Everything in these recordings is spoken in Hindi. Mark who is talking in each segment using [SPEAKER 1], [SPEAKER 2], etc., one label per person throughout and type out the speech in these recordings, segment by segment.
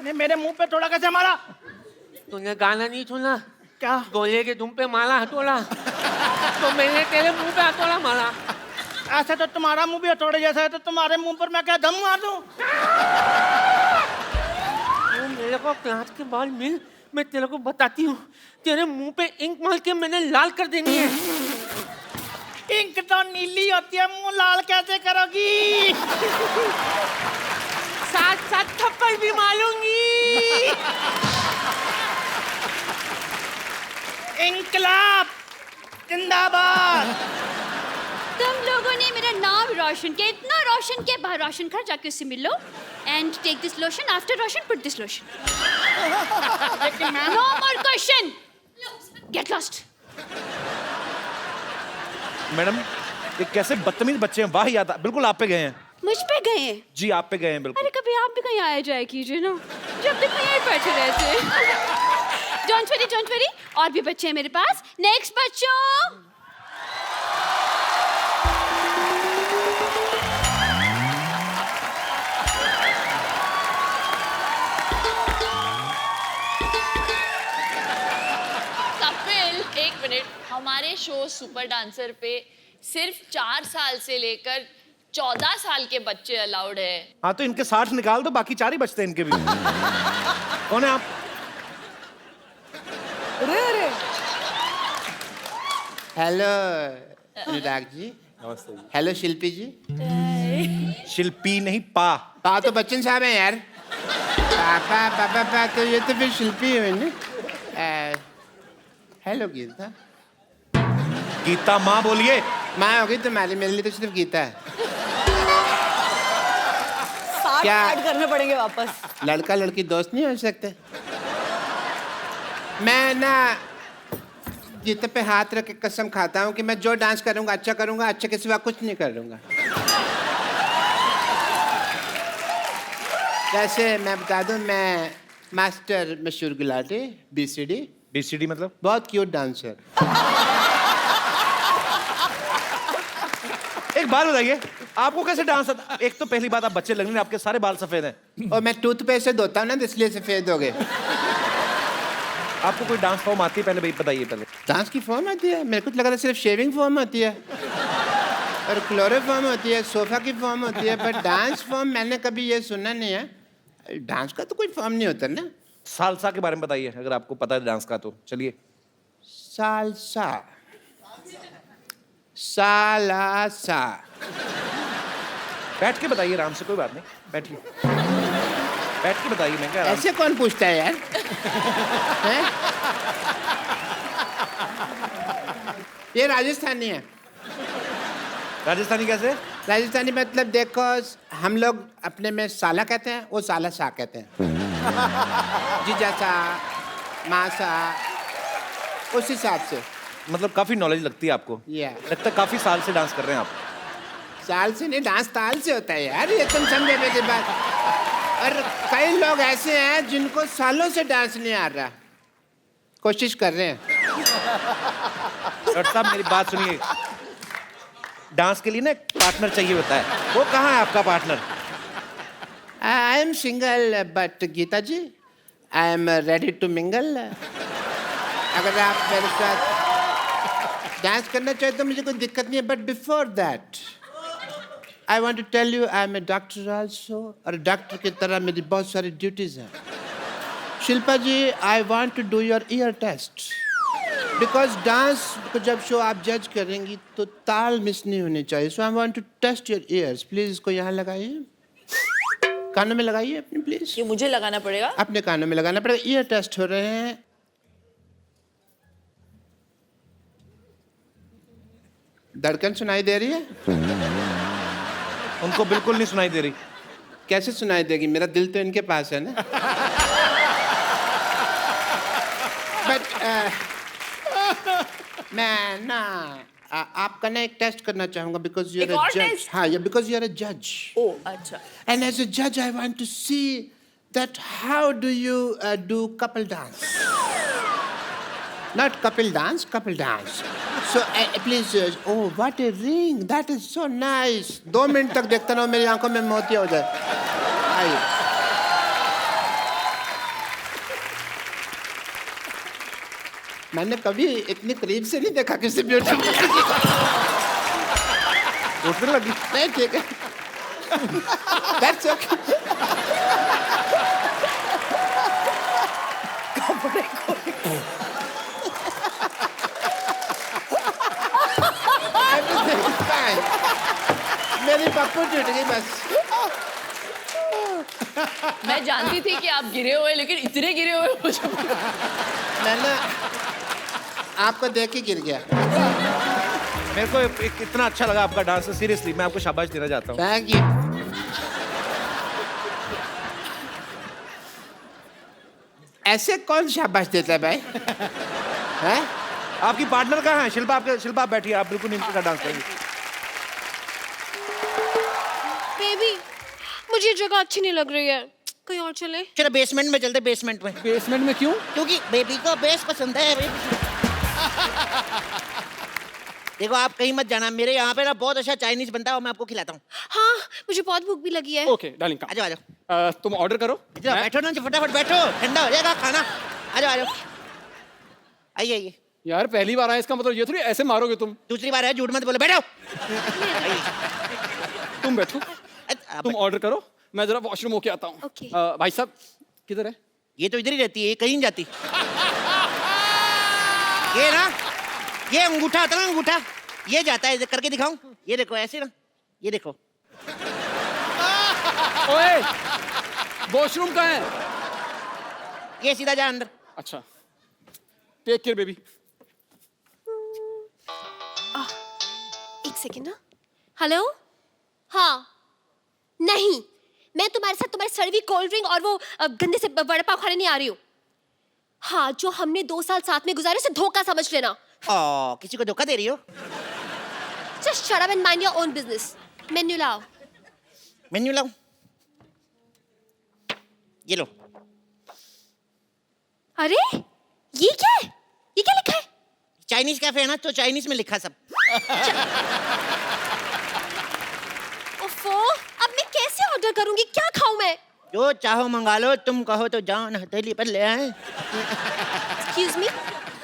[SPEAKER 1] ने मेरे मुंह पे थोड़ा कैसे मारा?
[SPEAKER 2] तूने गाना नहीं सुना?
[SPEAKER 1] क्या?
[SPEAKER 2] गोले के तुम पे मारा हथौड़ा, तो मैंने तेरे मुंह पे हथौड़ा मारा।
[SPEAKER 1] ऐसा तो तुम्हारा मुंह भी हथौड़े जैसा है, तो तुम्हारे मुंह पर मैं क्या दम मार दूं?
[SPEAKER 2] तू मेरे को क्लास के बाहर मिल, मैं तेरे को बताती हूँ। तेरे मुंह पे इंक मार के मैंने लाल कर देनी है।
[SPEAKER 1] इंक तो नीली होती है, मुंह लाल कैसे करोगी?
[SPEAKER 2] साथ साथ थप्पड़ भी मारूंगी।
[SPEAKER 1] इंकलाब जिंदाबाद।
[SPEAKER 3] तुम लोगों ने मेरा नाम रोशन किया, इतना रोशन किया। बाहर रोशन घर जाके उससे मिल लो। And take this lotion, after Roshan put this lotion.
[SPEAKER 1] लेकिन ma'am,
[SPEAKER 3] no more question, get lost.
[SPEAKER 4] Madam ये कैसे बदतमीज बच्चे हैं, वाह याद बिल्कुल आप पे गए हैं।
[SPEAKER 3] मुझ पे गए हैं?
[SPEAKER 4] जी आप पे गए हैं बिल्कुल।
[SPEAKER 3] अरे कभी आप भी कहीं आया जाए कीजिए ना, जब तक यहीं बैठे रहते। डोंट वरी, और भी बच्चे हैं मेरे पास। नेक्स्ट बच्चों।
[SPEAKER 5] कपिल, एक मिनट। हमारे शो सुपर डांसर पे सिर्फ 4 साल से लेकर 14 साल के बच्चे अलाउड है।
[SPEAKER 4] हाँ तो इनके 60 निकाल दो, बाकी 4 ही बचते हैं इनके भी। कौन है आप?
[SPEAKER 1] अरे
[SPEAKER 6] हेलो अनुराग जी।
[SPEAKER 4] नमस्ते जी।
[SPEAKER 6] हेलो शिल्पी जी।
[SPEAKER 4] शिल्पी नहीं पा।
[SPEAKER 6] पा तो बच्चन साहब हैं यार। पापा पापा पा तो ये तो फिर शिल्पी है ना। हेलो गीता।
[SPEAKER 4] गीता माँ बोलिए।
[SPEAKER 6] माँ होगी तुम्हारी, मेरे लिए तो सिर्फ गीता है।
[SPEAKER 7] 60
[SPEAKER 6] क्या?
[SPEAKER 7] ऐड करने पड़ेंगे वापस।
[SPEAKER 6] लड़का लड़की दोस्त नहीं हो सकते? मैं ना गीता पे हाथ रख के कसम खाता हूँ कि मैं जो डांस करूँगा अच्छा करूँगा, अच्छे के सिवा कुछ नहीं करूँगा। वैसे मैं बता दूँ, मैं मास्टर मशहूर गुलाटी BCD।
[SPEAKER 4] BCD मतलब?
[SPEAKER 6] बहुत क्यूट डांसर।
[SPEAKER 4] एक बात बताइए, आपको कैसे डांस आता? एक तो पहली बात, आप बच्चे लग रहे हैं, आपके सारे बाल सफेद हैं।
[SPEAKER 6] और मैं टूथपेस्ट से धोता हूँ ना, इसलिए सफेद हो गए।
[SPEAKER 4] आपको कोई डांस फॉर्म आती है पहले बताइए पहले।
[SPEAKER 6] डांस की फॉर्म आती है? मेरे को तो लग रहा है सिर्फ शेविंग फॉर्म होती है और क्लोरोफॉर्म होती है, सोफा की फॉर्म होती है, पर डांस फॉर्म मैंने कभी ये सुना नहीं है। डांस का तो कोई फॉर्म नहीं होता ना।
[SPEAKER 4] सालसा के बारे में बताइए, अगर आपको पता है डांस का तो चलिए।
[SPEAKER 6] सालसा, सालासा।
[SPEAKER 4] बैठ के बताइए आराम से, कोई बात नहीं, बैठिए। बैठ के बताइए, मैं क्या आराम
[SPEAKER 6] ऐसे कौन पूछता है यार? हैं? ये राजस्थानी है।
[SPEAKER 4] राजस्थानी कैसे?
[SPEAKER 6] राजस्थानी मतलब देखो, हम लोग अपने में साला कहते हैं, वो साला सा कहते हैं। जीजा सा, माँ सा, उस हिसाब से।
[SPEAKER 4] मतलब काफी नॉलेज लगती है आपको। लगता है काफी साल से डांस कर रहे हैं आप।
[SPEAKER 6] साल से नहीं, डांस ताल से होता है यार, ये तुम समझे मेरी बात। और कई लोग ऐसे हैं जिनको सालों से डांस नहीं आ रहा, कोशिश कर रहे हैं।
[SPEAKER 4] डॉक्टर साहब मेरी बात सुनिए, डांस के लिए ना एक पार्टनर चाहिए होता है, वो कहाँ है आपका partner?
[SPEAKER 6] I am single but Geeta ji I am ready to mingle. अगर आप मेरे साथ डांस करना चाहे तो मुझे कोई दिक्कत नहीं है, but before that I want to tell you I am a doctor also, और डॉक्टर की तरह मेरी बहुत सारी ड्यूटीज हैं। Shilpa ji, I want to do your ear test, because dance को जब शो आप जज करेंगी तो ताल मिस नहीं होनी चाहिए। So I want to test your ears. Please इसको यहाँ लगाइए, कानों में लगाइए अपने, प्लीज।
[SPEAKER 7] ये मुझे लगाना पड़ेगा?
[SPEAKER 6] अपने कानों में लगाना पड़ेगा। ईयर टेस्ट हो रहे हैं। धड़कन सुनाई दे रही है?
[SPEAKER 4] उनको बिल्कुल नहीं सुनाई दे रही।
[SPEAKER 6] कैसे सुनाई देगी? मेरा दिल तो इनके पास है ना। बट मैं ना आपका ना एक टेस्ट करना चाहूंगा, बिकॉज यू आर
[SPEAKER 7] एक
[SPEAKER 6] अ
[SPEAKER 7] और
[SPEAKER 6] जज।
[SPEAKER 7] टेस्ट?
[SPEAKER 6] हाँ, बिकॉज यू आर अ जज।
[SPEAKER 7] ओ अच्छा।
[SPEAKER 6] एंड एज अ जज I want to see that how do you do couple dance. Not couple dance, couple dance. So please, oh what a ring, that is so nice. 2 minute तक देखता रहो, मेरी आंखों में मोतिया हो जाए। आइए। मैंने कभी इतनी करीब से नहीं देखा किसी ब्यूटीफुल।
[SPEAKER 4] उठने लगी।
[SPEAKER 6] नहीं ठीक है। That's okay. Everything is fine. मेरी पप्पू टूट गई बस।
[SPEAKER 5] मैं जानती थी कि आप गिरे हुए, लेकिन इतने गिरे हुए मुझे
[SPEAKER 6] मैंने आपको देख के गिर गया।
[SPEAKER 4] मेरे को इतना अच्छा लगा आपका डांस, सीरियसली मैं आपको शाबाश देना चाहता हूँ।
[SPEAKER 6] Thank you. ऐसे कौन शाबाश देता है भाई? हैं?
[SPEAKER 4] आपकी पार्टनर कहाँ है? शिल्पा आप बैठिए, आप बिल्कुल इनका डांस करिए।
[SPEAKER 3] बेबी, मुझे ये जगह अच्छी नहीं लग रही है, कहीं और चले।
[SPEAKER 1] चलो बेसमेंट में चलते, बेसमेंट में।
[SPEAKER 2] बेसमेंट में क्यों?
[SPEAKER 1] क्योंकि बेबी को बेस पसंद है। देखो आप कहीं मत जाना, मेरे यहाँ पे ना बहुत अच्छा चाइनीज बनता है और मैं आपको खिलाता हूँ।
[SPEAKER 3] हाँ, मुझे बहुत भूख भी लगी है।
[SPEAKER 2] ओके डार्लिंग,
[SPEAKER 1] आ जाओ आ जाओ।
[SPEAKER 2] तुम ऑर्डर करो।
[SPEAKER 1] बैठो ना, फटाफट बैठो, ठंडा हो जाएगा खाना। आ जाओ आ जाओ, आइए आइए।
[SPEAKER 2] यार पहली बार आया, इसका मतलब ये थोड़ी ऐसे मारोगे तुम।
[SPEAKER 1] दूसरी बार है, झूठ मत बोलो, बैठो।
[SPEAKER 2] तुम बैठो, तुम ऑर्डर करो, मैं जरा वॉशरूम होके आता हूँ।
[SPEAKER 3] Okay.
[SPEAKER 2] भाई साहब किधर है?
[SPEAKER 1] ये तो इधर ही रहती है, ये कहीं नहीं जाती। ये ना, ये अंगूठा आता है ना, अंगूठा ये जाता है। इधर करके दिखाऊं? ये देखो ऐसे ना, ये देखो।
[SPEAKER 2] ओए, वॉशरूम कहाँ है?
[SPEAKER 1] ये सीधा जा अंदर।
[SPEAKER 2] अच्छा, टेक केयर बेबी।
[SPEAKER 3] एक सेकेंड ना। हेलो? हाँ। नहीं, मैं तुम्हारे साथ तुम्हारी सड़वी कोल्ड ड्रिंक और वो गंदे से वड़ा पाव खाने नहीं आ रही हूँ। हाँ, जो हमने 2 साल साथ में गुजारे उसे धोखा समझ लेना।
[SPEAKER 1] किसी को धोखा दे रही हो?
[SPEAKER 3] Just shut up and mind your own business. Menu लाओ।
[SPEAKER 1] मेन्यू लाऊं? ये लो।
[SPEAKER 3] अरे, ये क्या है? ये क्या लिखा है?
[SPEAKER 1] चाइनीज कैफे है ना, तो चाइनीज में लिखा सब।
[SPEAKER 3] ओफो, अब मैं कैसे ऑर्डर करूंगी? क्या खाऊं मैं?
[SPEAKER 1] जो चाहो मंगा लो, तुम कहो तो जाओ ना हथेली पर ले आए।
[SPEAKER 3] Excuse me?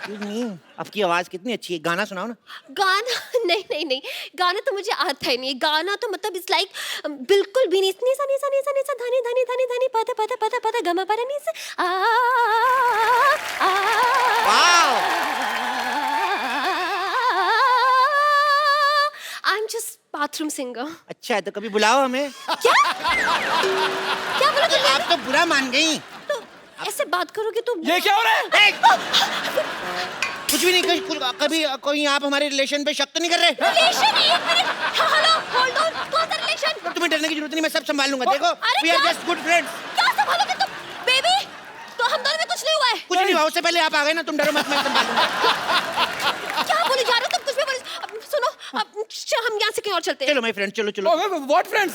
[SPEAKER 1] नहीं, आपकी आवाज कितनी अच्छी है, गाना सुनाओ ना।
[SPEAKER 3] गाना नहीं नहीं नहीं, गाना तो मुझे आता ही नहीं। गाना तो मतलब इट्स लाइक बिल्कुल भी नहीं। निसा निसा निसा निसा धनी धनी धनी धनी पता पता पता पता गमा पर निसा आ
[SPEAKER 1] wow,
[SPEAKER 3] I am just bathroom singer.
[SPEAKER 1] अच्छा है, तो कभी बुलाओ हमें।
[SPEAKER 3] क्या क्या बोला तुमने?
[SPEAKER 1] आप तो बुरा मान गई।
[SPEAKER 3] तो ऐसे बात करोगे तो
[SPEAKER 2] ये क्या हो रहा है?
[SPEAKER 1] कुछ भी नहीं, कभी कोई आप हमारे रिलेशन पे शक तो नहीं कर रहे?
[SPEAKER 3] रिलेशन? एक मिनट, हेलो, होल्ड ऑन, कौन सा रिलेशन?
[SPEAKER 1] तुम्हें डरने की जरूरत नहीं, मैं सब संभाल लूंगा। देखो,
[SPEAKER 3] अरे
[SPEAKER 1] वी आर
[SPEAKER 3] क्या?
[SPEAKER 1] Just good friends.
[SPEAKER 3] क्या संभालोगे तुम? बेबी, तो हम दोनों में कुछ नहीं हुआ है।
[SPEAKER 1] कुछ नहीं हुआ, उससे पहले आप आ गए ना, तुम डरो मत, मैं संभाल लूंगा।
[SPEAKER 3] क्या बोले जा रहे हो तुम? कुछ भी बोले। सुनो, अब हम यहाँ से कहीं और चलते हैं।
[SPEAKER 1] चलो माय फ्रेंड, चलो चलो।
[SPEAKER 2] What friends?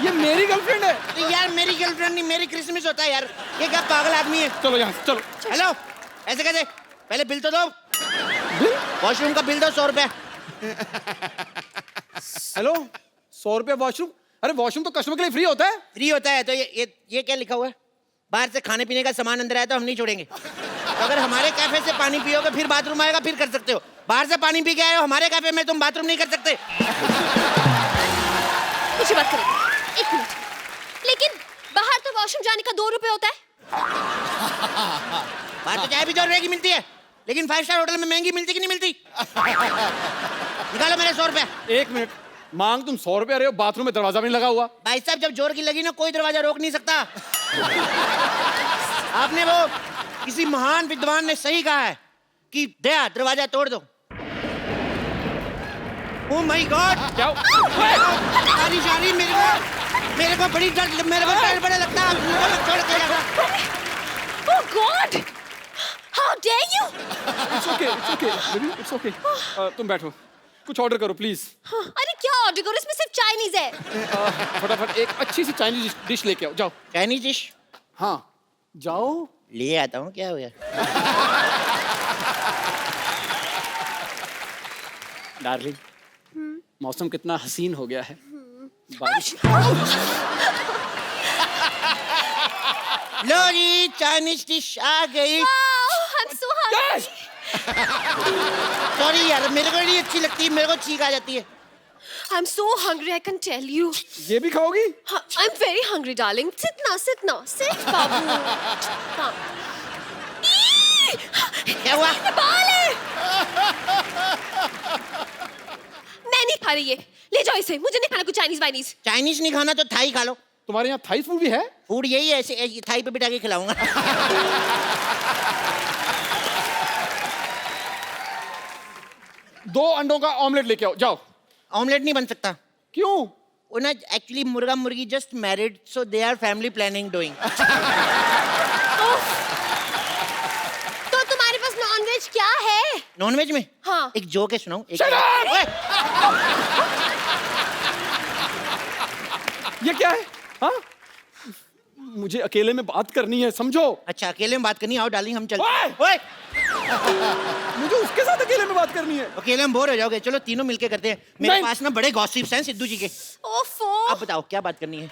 [SPEAKER 2] ये मेरी गर्लफ्रेंड है।
[SPEAKER 1] अरे यार, मेरी गर्लफ्रेंड नहीं, मेरी क्रिसमस होता है यार। ये क्या पागल आदमी है?
[SPEAKER 2] चलो यहाँ से, चलो।
[SPEAKER 1] हेलो, ऐसे कैसे? पहले बिल तो दो।
[SPEAKER 2] बिल?
[SPEAKER 1] वॉशरूम का बिल दो, 100 रुपया।
[SPEAKER 2] हेलो, 100 रुपया वॉशरूम? अरे वॉशरूम तो कस्टमर के लिए फ्री होता है।
[SPEAKER 1] फ्री होता है तो ये क्या लिखा हुआ है? बाहर से खाने पीने का सामान अंदर आया तो हम नहीं छोड़ेंगे। तो अगर हमारे कैफे से पानी पियोगे, फिर बाथरूम आएगा, फिर कर सकते हो। बाहर से पानी पी के आए हो हमारे कैफे में, तुम बाथरूम नहीं कर सकते।
[SPEAKER 3] मुझे बात करें एक मिनट। लेकिन बाहर तो वॉशरूम जाने का 2 रुपए होता है।
[SPEAKER 1] बाहर तो चाय भी 2 रुपए की मिलती है, लेकिन 5 स्टार होटल में महंगी मिलती कि नहीं मिलती? निकालो मेरे 100 रुपया।
[SPEAKER 2] एक मिनट, मांग तुम 100 रुपया रहे हो, बाथरूम में दरवाजा भी नहीं लगा हुआ।
[SPEAKER 1] भाई साहब, जब जोर की लगी ना, कोई दरवाजा रोक नहीं सकता। आपने वो किसी महान विद्वान ने सही कहा है कि दया दरवाजा तोड़ दो। ओह माय गॉड,
[SPEAKER 2] क्या?
[SPEAKER 1] बारिश आ रही, मेरे को बड़ी डर, मेरे को डर बड़ा लगता है। छोड़ के जाओ।
[SPEAKER 3] Oh God, how dare you!
[SPEAKER 2] It's okay, baby, it's okay. तुम बैठो, कुछ ऑर्डर करो प्लीज।
[SPEAKER 3] अरे क्या ऑर्डर करूं? इसमें सिर्फ चाइनीज है।
[SPEAKER 2] फटाफट एक अच्छी सी चाइनीज डिश लेके आओ, जाओ।
[SPEAKER 1] चाइनीज डिश
[SPEAKER 2] हाँ, जाओ।
[SPEAKER 1] ले आता हूँ, क्या हो गया?
[SPEAKER 2] डार्लिंग, मौसम कितना हसीन हो गया है। बारिश।
[SPEAKER 1] लो जी, चाइनीज डिश आ गई।
[SPEAKER 3] Wow, I am so hungry.
[SPEAKER 1] Sorry यार, मेरे को नहीं अच्छी लगती, मेरे को छींक आ जाती है।
[SPEAKER 3] I'm so hungry, I can tell you.
[SPEAKER 8] ये भी खाओगी?
[SPEAKER 3] I'm very hungry, darling. Sit now, sit, Babu. Come.
[SPEAKER 1] क्या हुआ?
[SPEAKER 3] बाल है। मैं नहीं खा रही ये, ले जाओ इसे, मुझे नहीं खाना कुछ चाइनीज वाइनीज।
[SPEAKER 1] चाइनीज नहीं खाना तो थाई खा लो।
[SPEAKER 8] तुम्हारे यहाँ थाई फूड भी है?
[SPEAKER 1] फूड यही है, ऐसे थाई पे बिठा के खिलाऊंगा।
[SPEAKER 8] 2 अंडों का ऑमलेट लेके आओ, जाओ।
[SPEAKER 1] ऑमलेट नहीं बन सकता।
[SPEAKER 8] क्यों?
[SPEAKER 1] वो ना एक्चुअली मुर्गा मुर्गी just married, so they are family planning doing.
[SPEAKER 3] तो तुम्हारे पास नॉनवेज क्या है?
[SPEAKER 1] नॉनवेज में?
[SPEAKER 3] हाँ।
[SPEAKER 1] एक जोक है, सुनाऊं? एक
[SPEAKER 8] Shut up!
[SPEAKER 1] ओए,
[SPEAKER 8] ये क्या है? हाँ? मुझे अकेले में बात करनी है, समझो।
[SPEAKER 1] अच्छा अकेले में बात करनी है, आओ डार्लिंग हम चल।
[SPEAKER 8] ओए!
[SPEAKER 1] ओए,
[SPEAKER 8] मुझे उसके साथ अकेले में बात करनी है।
[SPEAKER 1] अकेले हम बोर हो जाओगे, चलो तीनों मिलके करते हैं। मेरे
[SPEAKER 8] नहीं।
[SPEAKER 1] पास ना बड़े गॉसिप्स हैं सिद्धू जी के।
[SPEAKER 3] ओफो,
[SPEAKER 1] आप बताओ क्या बात करनी है?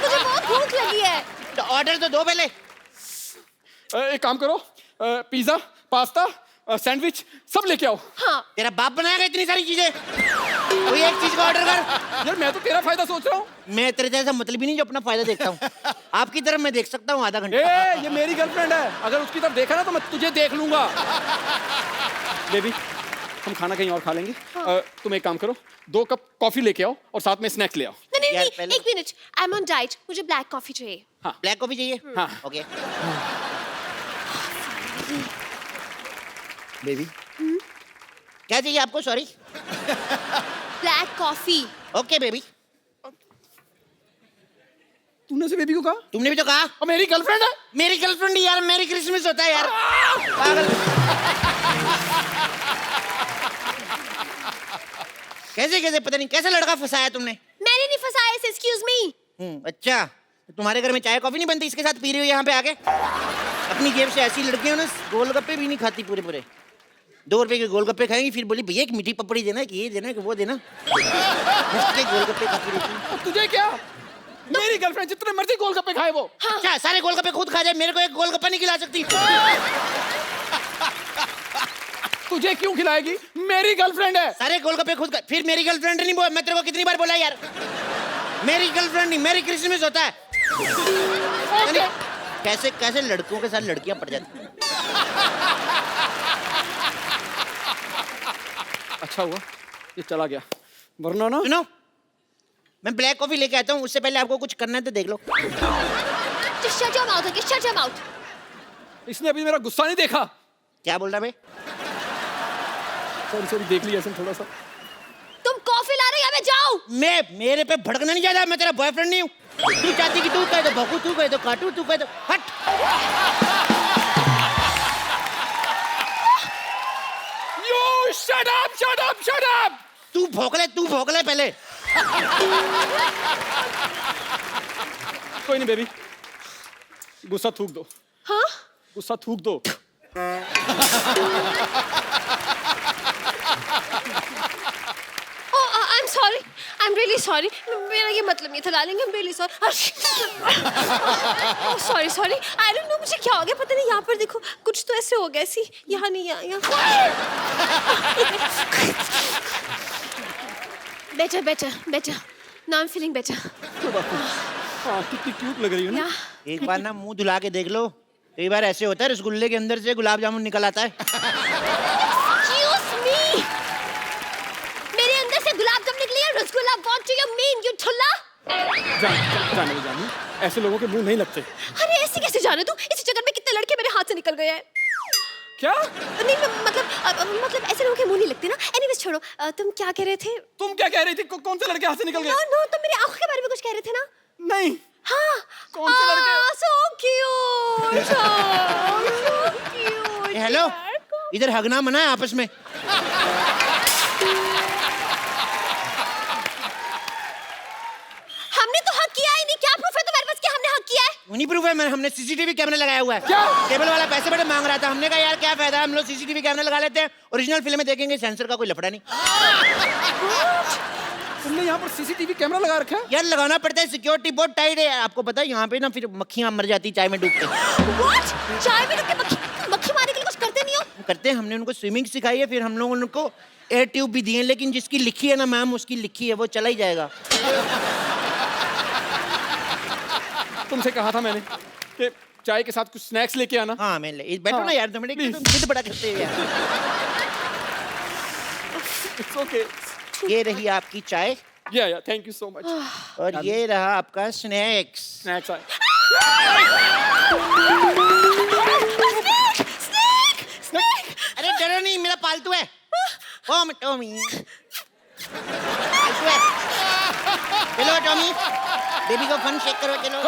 [SPEAKER 3] मुझे बहुत भूख लगी है।
[SPEAKER 1] तो ऑर्डर तो दो पहले।
[SPEAKER 8] एक काम करो, पिज्जा, पास्ता, सैंडविच सब लेके आओ।
[SPEAKER 3] हाँ।
[SPEAKER 1] तेरा बाप बनाएगा इतनी सारी चीजें? कोई एक चीज का ऑर्डर कर।
[SPEAKER 8] यार मैं तो तेरा फायदा सोच रहा हूँ।
[SPEAKER 1] मैं तेरे जैसा मतलब ही नहीं जो अपना फायदा देखता हूँ। आपकी तरफ मैं देख सकता हूँ आधा घंटा।
[SPEAKER 8] ये मेरी गर्लफ्रेंड है, अगर उसकी तरफ देखा ना तो मैं तुझे देख लूंगा। बेबी, हम खाना कहीं और खा लेंगे। तुम एक काम करो, 2 कप कॉफी लेके आओ और साथ में स्नैक्स ले आओ।
[SPEAKER 3] नहीं
[SPEAKER 1] यार,
[SPEAKER 3] नहीं,
[SPEAKER 1] पहले-
[SPEAKER 3] एक minute, I am on diet, मुझे ब्लैक कॉफी चाहिए।
[SPEAKER 1] ब्लैक कॉफी चाहिए?
[SPEAKER 8] हाँ।
[SPEAKER 1] ओके। बेबी क्या चाहिए आपको? Sorry.
[SPEAKER 3] Black coffee.
[SPEAKER 1] Okay baby.
[SPEAKER 8] तूने से बेबी को कहा?
[SPEAKER 1] तुमने भी तो कहा।
[SPEAKER 8] और मेरी गर्लफ्रेंड है।
[SPEAKER 1] मेरी गर्लफ्रेंड यार, मेरी क्रिसमस होता है यार। पागल। कैसे कैसे पता नहीं कैसा लड़का फंसाया तुमने?
[SPEAKER 3] मैंने नहीं फंसाया इसे, एक्सक्यूज मी।
[SPEAKER 1] अच्छा तो तुम्हारे घर में चाय कॉफी नहीं बनती, इसके साथ पी रही हो यहाँ पे आके? अपनी जेब से ऐसी लड़कियां ना गोलगप्पे भी नहीं खाती पूरे पूरे। 2 रुपए के गोलगप्पे खाएंगी, फिर बोली भैया एक मीठी पपड़ी देना, कि ये देना कि वो देना। मुफ्त के गोलगप्पे खाती रहती है।
[SPEAKER 8] और तुझे क्या? मेरी गर्लफ्रेंड जितने मर्जी गोलगप्पे खाए वो।
[SPEAKER 1] अच्छा सारे गोलगप्पे खुद खा जाए, मेरे को एक गोलगप्पा नहीं खिला सकती?
[SPEAKER 8] तुझे क्यों खिलाएगी? मेरी गर्लफ्रेंड है।
[SPEAKER 1] सारे गोलगप्पे खुद खा, फिर मेरी गर्लफ्रेंड नहीं बोल। मैं तेरे को कितनी बार बोला यार, मेरी गर्लफ्रेंड नहीं, मेरी क्रिसमस होता है। यानी कैसे कैसे लड़कों के साथ लड़कियां पड़ जाती हैं।
[SPEAKER 8] अच्छा हुआ ये चला गया, वरना ना।
[SPEAKER 1] सुनो, मैं ब्लैक कॉफी लेके आता हूँ, उससे पहले आपको कुछ करना है तो देख लो।
[SPEAKER 3] Just shut your mouth, okay? Shut your mouth.
[SPEAKER 8] इसने अभी मेरा गुस्सा नहीं देखा।
[SPEAKER 1] क्या बोल रहा भाई?
[SPEAKER 8] सॉरी देख लिया ऐसे थोड़ा सा।
[SPEAKER 3] तुम कॉफी ला रहे हो, अबे जाओ।
[SPEAKER 1] मेरे पे भड़कना नहीं ज्यादा, मैं तेरा बॉयफ्रेंड नहीं हूँ। तू चाहती कि तू कह दो भगू, तू कह दो काटू, तू कह दो हट।
[SPEAKER 8] You shut up!
[SPEAKER 1] तू भौंक ले पहले।
[SPEAKER 8] कोई नहीं बेबी, गुस्सा थूक दो।
[SPEAKER 3] हाँ?
[SPEAKER 8] गुस्सा थूक दो।
[SPEAKER 3] Oh, I'm sorry. I'm really sorry. मेरा ये मतलब नहीं था डालेंगे। I'm really sorry. Oh, sorry. I don't know मुझे क्या हो गया, पता नहीं। यहाँ पर देखो कुछ तो ऐसे हो गया, सी यहाँ नहीं, यहाँ। Better. Now I'm feeling better.
[SPEAKER 8] हाँ कितनी क्यूट लग रही है ना।
[SPEAKER 3] Yeah.
[SPEAKER 1] एक बार ना मुंह धुला के देख लो, कई बार ऐसे होता है रसगुल्ले के अंदर से गुलाब जामुन निकल आता है।
[SPEAKER 3] Excuse me. मेरे अंदर से गुलाब जामुन निकली है, rasgulla. What do you mean, you ठुल्ला?
[SPEAKER 8] जानी ऐसे लोगों के मुंह नहीं लगते।
[SPEAKER 3] अरे ऐसे कैसे जाने तू? इसी चक्कर में कितने लड़के मेरे हाथ से निकल गए हैं।
[SPEAKER 8] क्या?
[SPEAKER 3] नहीं मतलब ऐसे लोगों के मुंह नहीं लगते ना। एनीवेज छोड़ो, तुम क्या कह रहे थे?
[SPEAKER 8] तुम क्या कह रही थी? कौन से लड़के हाथ से निकल गए?
[SPEAKER 3] नो, तुम मेरी आंखों के बारे में कुछ कह रहे थे ना?
[SPEAKER 8] नहीं।
[SPEAKER 3] हाँ।
[SPEAKER 8] कौन से लड़के?
[SPEAKER 3] So cute.
[SPEAKER 1] हेलो, इधर हगना मना है आपस में।
[SPEAKER 3] हमने तो हक किया ही नहीं। क्या प्रूफ है तुम्हारे पास कि हमने हक किया है?
[SPEAKER 1] नहीं प्रूफ है, हमने सीसीटीवी कैमरा लगाया हुआ है।
[SPEAKER 8] क्या?
[SPEAKER 1] केबल वाला पैसे बड़े मांग रहा था, हमने कहा यार क्या फायदा है, हम लोग सीसीटीवी कैमरा लगा लेते हैं, ओरिजिनल फिल्म देखेंगे, सेंसर का कोई लफड़ा नहीं।
[SPEAKER 8] तुमने यहाँ पर सीसीटीवी कैमरा लगा रखा है?
[SPEAKER 1] यार लगाना पड़ता है, सिक्योरिटी बहुत टाइट है। आपको पता है यहाँ पे ना फिर मक्खियाँ मर जाती चाय में डूब के।
[SPEAKER 3] What? चाय में डूब के मक्खी मारने के
[SPEAKER 1] करते हैं, हमने उनको स्विमिंग सिखाई है, फिर हम लोगों ने उनको एयर ट्यूब भी दिए हैं, लेकिन जिसकी लिखी है ना मैम, उसकी लिखी है, वो चला ही जाएगा।
[SPEAKER 8] तुमसे कहा था मैंने कि चाय के साथ कुछ स्नैक्स लेके आना।
[SPEAKER 1] हाँ मैं बैठो ना
[SPEAKER 8] हाँ,
[SPEAKER 1] यार, तुम जिद बड़ा करते हो यार।
[SPEAKER 8] It's okay.
[SPEAKER 1] ये रही आपकी चाय
[SPEAKER 8] या थैंक यू सो मच।
[SPEAKER 1] और ये रहा आपका स्नैक्स।
[SPEAKER 8] स्नैक्स आए।
[SPEAKER 1] अरे डरो नहीं, मेरा पालतू है। टॉमी पालतू है। चलो टॉमी, बेबी को फन शेक करो, चलो।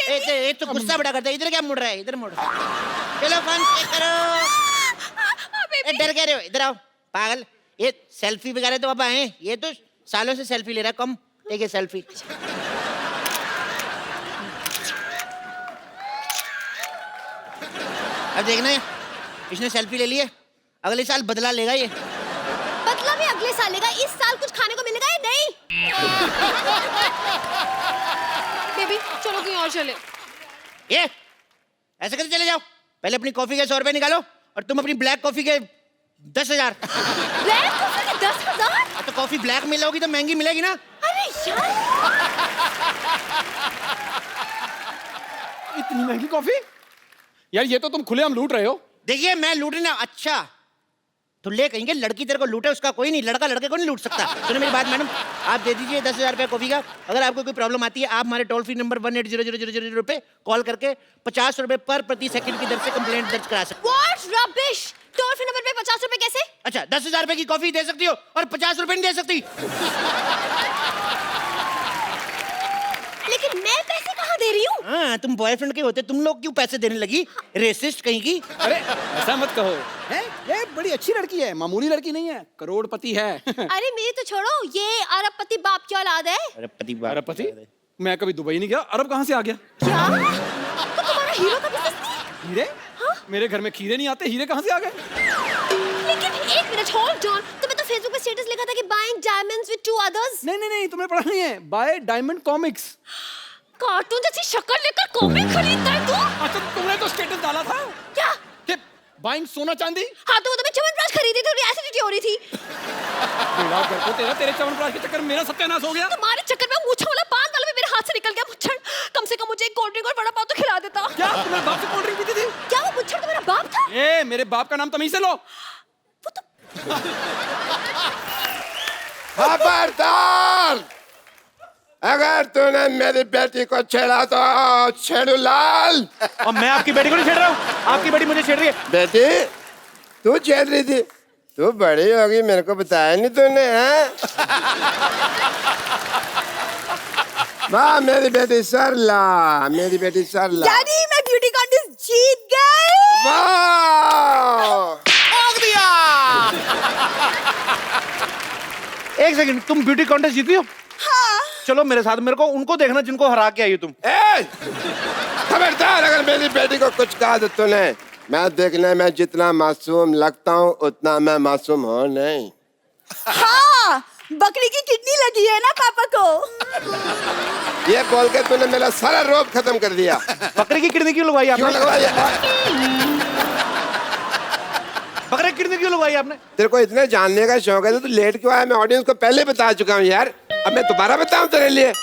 [SPEAKER 1] ए तो गुस्सा बड़ा करता है, इधर क्या मुड़ रहा है, इधर मुड़। चलो फन शेक करो। डर कह रहे हो, इधर आओ पागल। ये सेल्फी वगैरह तो अब आए, ये तो सालों से सेल्फी ले रहा है। कम एक सेल्फी। अब देखना है, इसने सेल्फी ले ली है, अगले साल बदला लेगा ये।
[SPEAKER 3] बदला भी अगले साल लेगा, इस साल कुछ खाने को मिलेगा या नहीं? बेबी चलो कहीं और चले।
[SPEAKER 1] ये ऐसे कैसे चले जाओ? पहले अपनी कॉफी के 100 रुपए निकालो, और तुम अपनी ब्लैक कॉफी के 10,000।
[SPEAKER 3] ब्लैक कॉफी के 10,000?
[SPEAKER 1] तो कॉफी ब्लैक मिलोगी तो महंगी मिलेगी ना।
[SPEAKER 3] अरे यार,
[SPEAKER 8] इतनी महंगी कॉफी? यार ये तो तुम खुलेआम लूट रहे हो।
[SPEAKER 1] देखिए मैं लूटना, अच्छा तो ले कहेंगे लड़की तेरे को लूटे, उसका कोई नहीं, लड़का लड़के को नहीं लूट सकता। सुनो मेरी बात मैडम, आप दे दीजिए 10,000 रुपये कॉफी का। अगर आपको कोई प्रॉब्लम आती है, आप हमारे टोल फ्री नंबर 180000 पे कॉल करके 50 रुपए पर प्रति सेकंड की दर से कंप्लेंट दर्ज करा सकते।
[SPEAKER 3] What rubbish, toll free number पे 50 रुपए कैसे?
[SPEAKER 1] अच्छा 10,000 रुपए की कॉफी दे सकती हो और 50 रुपए नहीं दे सकती।
[SPEAKER 3] लेकिन मैं पैसे कहाँ दे रही हूँ?
[SPEAKER 1] हाँ तुम बॉयफ्रेंड के होते, तुम लोग क्यों पैसे देने लगी? रेसिस्ट कहीं की।
[SPEAKER 8] अरे ऐसा मत कहो, है ये बड़ी अच्छी लड़की है, मामूली लड़की नहीं है, करोड़पति है।
[SPEAKER 3] अरे मेरी तो छोड़ो, ये अरबपति बाप की औलाद है।
[SPEAKER 8] अरबपति? मैं कभी दुबई नहीं गया, अरब कहाँ से आ गया?
[SPEAKER 3] क्या? तो तुम्हारा हीरो का बिजनेस नहीं है?
[SPEAKER 8] हीरे? मेरे घर में खीरे नहीं आते, हीरे कहाँ से आ गए?
[SPEAKER 3] लेकिन एक मिनट, होल्ड ऑन, तुम्हें तो फेसबुक पे स्टेटस लिखा था कि बाइंग डायमंड्स विद 2 others।
[SPEAKER 8] नहीं, तुम्हें पढ़ा नहीं है, बाय डायमंड कॉमिक्स।
[SPEAKER 3] कार्टून जैसी शक्ल लेकर कॉमिक खरीदता है तू?
[SPEAKER 8] अच्छा तुमने तो स्टेटस डाला था
[SPEAKER 3] क्या?
[SPEAKER 8] कि बाइंग सोना चांदी।
[SPEAKER 3] हाँ तो वो तुम्हें च्यवनप्राश खरीदी थी, एसिडिटी हो रही थी।
[SPEAKER 8] मेरा घर को तेरे च्यवनप्राश के चक्कर में मेरा सत्यानाश हो गया।
[SPEAKER 3] तुम्हारे चक्कर में मूछा वाला बांध वाला भी मेरे हाथ से निकल गया मुच्छड़। कम से कम मुझे एक कोल्ड ड्रिंक और वड़ा पाव तो खिला देता।
[SPEAKER 8] क्या तुम्हारे बाप से कोल्ड ड्रिंक पीती थी?
[SPEAKER 3] क्या वो मुच्छड़ तुम्हारा बाप था?
[SPEAKER 8] ए मेरे बाप का नाम तमीज से लो।
[SPEAKER 3] वो तो
[SPEAKER 6] खबरदार, अगर तूने मेरी बेटी को छेड़ा तो छेड़ू लाल।
[SPEAKER 4] और मैं आपकी बेटी को नहीं छेड़ रहा हूँ, आपकी बेटी मुझे छेड़ रही है।
[SPEAKER 6] बेटी तू छेड़ रही थी, तू बड़ी होगी, मेरे को बताया नहीं तूने, हैं? वाह मेरी बेटी सरला, मेरी बेटी सरला।
[SPEAKER 7] डैडी मैं ब्यूटी कॉन्टेस्ट जीत गई।
[SPEAKER 6] वाह
[SPEAKER 4] एक सेकंड, तुम ब्यूटी कॉन्टेस्ट जीती हो?
[SPEAKER 7] हाँ।
[SPEAKER 4] चलो मेरे साथ, मेरे को उनको देखना जिनको हरा के आई हो तुम।
[SPEAKER 6] ए, खबरदार, अगर मेरी बेटी को कुछ कहा तो तूने, मैं देखने में जितना मासूम लगता हूँ उतना मैं मासूम हूँ नहीं।
[SPEAKER 7] हाँ, बकरी की किडनी लगी है ना पापा को।
[SPEAKER 6] ये बोल के तूने मेरा सारा रोब खत्म कर दिया।
[SPEAKER 4] बकरे की किडनी क्यों लगवाई
[SPEAKER 6] क्यों
[SPEAKER 4] आपने?
[SPEAKER 6] लगवाई?
[SPEAKER 4] बकरे की किडनी क्यों लगवाई आपने?
[SPEAKER 6] तेरे को इतने जानने का शौक है तो तू लेट क्यों आया? मैं ऑडियंस को पहले बता चुका हूँ यार, अब मैं दोबारा बताऊं तेरे लिए?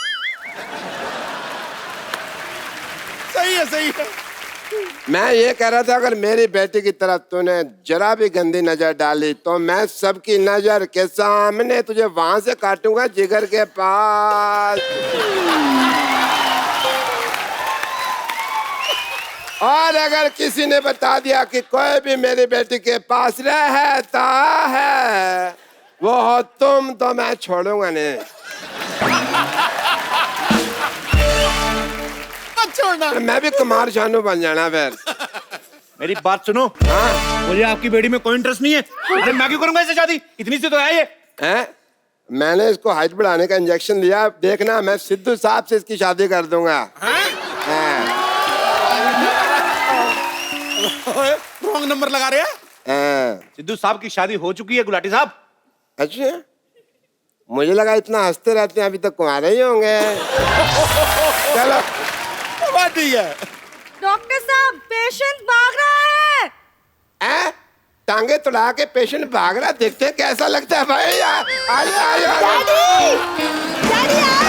[SPEAKER 4] सही है।
[SPEAKER 6] मैं ये कह रहा था, अगर मेरी बेटी की तरफ तूने जरा भी गंदी नजर डाली तो मैं सबकी नजर के सामने तुझे वहां से काटूंगा, जिगर के पास। और अगर किसी ने बता दिया कि कोई भी मेरी बेटी के पास रहता है वो हो तुम, तो मैं छोड़ूंगा नहीं। छोड़ना, मैं भी कुमार शानू बन जाना फिर।
[SPEAKER 4] मेरी बात सुनो।
[SPEAKER 6] हाँ?
[SPEAKER 4] मुझे आपकी बेटी में कोई इंटरेस्ट नहीं है। अरे मैं क्यों करूंगा इससे शादी? इतनी सी तो है ये।
[SPEAKER 6] हैं? मैंने इसको हाइट बढ़ाने का इंजेक्शन लिया, देखना मैं सिद्धू साहब से इसकी शादी कर दूंगा।
[SPEAKER 4] रॉन्ग नंबर लगा रहे हैं। सिद्धू साहब की शादी हो चुकी है गुलाटी साहब।
[SPEAKER 6] अच्छा, मुझे लगा इतना हंसते रहते हैं अभी तक कुंवारे ही होंगे। चलो
[SPEAKER 4] बात ठीक है।
[SPEAKER 7] डॉक्टर साहब पेशेंट भाग रहा है।
[SPEAKER 6] हैं? टांगे तुड़ा के पेशेंट भाग रहा, देखते हैं कैसा लगता है भाई। आ जाओ, आ जाओ।
[SPEAKER 7] Daddy daddy